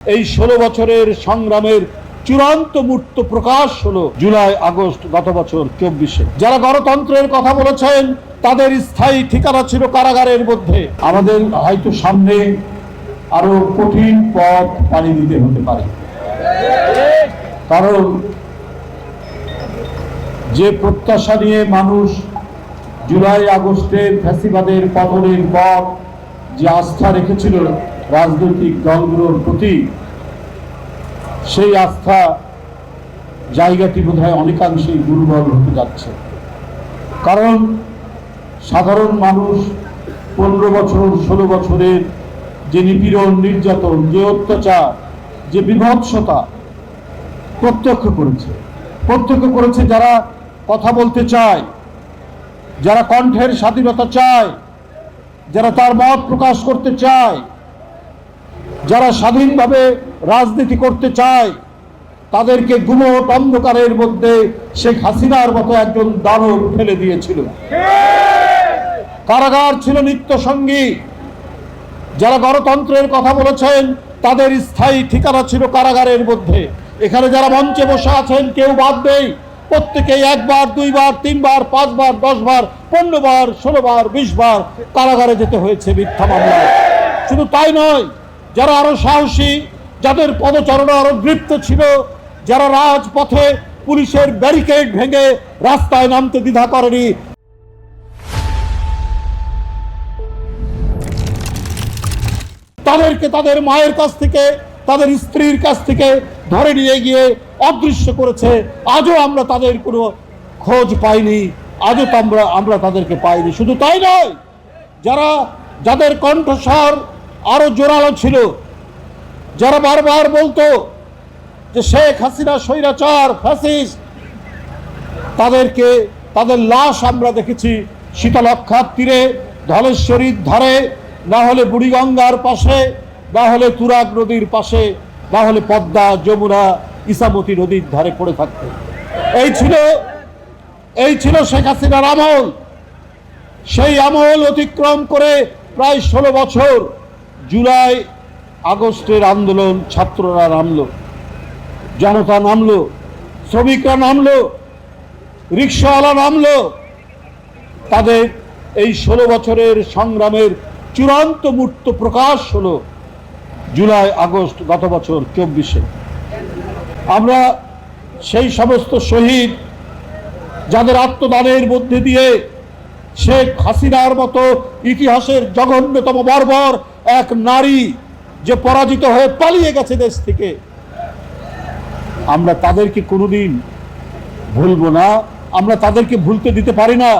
এই 16 বছরের সংগ্রামের চূড়ান্ত মূর্ত প্রকাশ হলো জুলাই আগস্ট গত বছর 24-এ। যারা গণতন্ত্রের কথা বলেছেন তাদের স্থায়ী ঠিকানা ছিল কারাগারের মধ্যে। আমাদের হয়তো সামনে আরো কঠিন পথ পাড়ি দিতে হতে পারে, কারণ যে প্রত্যাশা নিয়ে মানুষ জুলাই আগস্টের ফ্যাসিবাদের পতনের পর যে আস্থা রেখেছিল রাজনৈতিক দলগুলোর প্রতি, সেই আস্থা জায়গাটি বোধহয় অনেকাংশেই দুর্বল হতে যাচ্ছে। কারণ সাধারণ মানুষ 15 বছর 16 বছরের যে নিপীড়ন, নির্যাতন, যে অত্যাচার, যে বিভৎসতা প্রত্যক্ষ করেছে। যারা কথা বলতে চায়, যারা কণ্ঠের স্বাধীনতা চায়, যারা তার মত প্রকাশ করতে চায়, যারা স্বাধীনভাবে রাজনীতি করতে চায়, তাদেরকে গুমট অন্ধকারের মধ্যে শেখ হাসিনার মতো একজন দানব ফেলে দিয়েছিল। কারাগার ছিল নিত্য সঙ্গী। যারা গণতন্ত্রের কথা বলেছেন তাদের স্থায়ী ঠিকানা ছিল কারাগারের মধ্যে। এখানে যারা মঞ্চে বসে আছেন কেউ বাদ নেই, প্রত্যেকেই 1 বার 2 বার 3 বার 5 বার 10 বার 15 বার 16 বার 20 বার কারাগারে যেতে হয়েছে মিথ্যা মামলায়। শুধু তাই নয়, যারা আরো সাহসী, যাদের পদচারণা আরো দৃপ্ত ছিল, যারা রাজপথে পুলিশের ব্যারিকেড ভেঙে রাস্তায় নামতে দ্বিধা করেনি, তাদেরকে তাদের মায়ের কাছ থেকে, তাদের স্ত্রীর কাছ থেকে ধরে নিয়ে গিয়ে অদৃশ্য করেছে। আজও আমরা তাদের কোনো খোঁজ পাইনি, আজও আমরা তাদেরকে পাইনি। শুধু তাই নয়, যাদের কণ্ঠস্বর আরো জোরালো ছিল, যারা বারবার বলতো যে শেখ হাসিনা স্বৈরাচার, ফ্যাসিস্ট, তাদের লাশ আমরা দেখেছি শীতলক্ষার তীরে, ধলেশ্বরীর ধারে, না হলে বুড়িগঙ্গার পাশে, না হলে তুরাগ নদীর পাশে, না হলে পদ্মা, যমুনা, ইসামতি নদীর ধারে পড়ে থাকতে। এই ছিল শেখ হাসিনার আমল। সেই আমল অতিক্রম করে প্রায় 16 বছর জুলাই আগস্টের আন্দোলন, ছাত্ররা নামলো, জনতা নামলো, শ্রমিকরা নামলো, রিক্সাওয়ালা নামলো। তাদের এই 16 বছরের সংগ্রামের চূড়ান্ত মূর্ত প্রকাশ হলো জুলাই আগস্ট গত বছর 24-এ। আমরা সেই সমস্ত শহীদ, যাদের আত্মদানের মধ্যে দিয়ে শেখ হাসিনার মতো ইতিহাসের জঘন্যতম বর্বর এক নারী যে পরাজিত হয়ে পালিয়ে গেছে দেশ থেকে, আমরা তাদেরকে কোনোদিন ভুলবো না, আমরা তাদেরকে ভুলতে দিতে পারি না।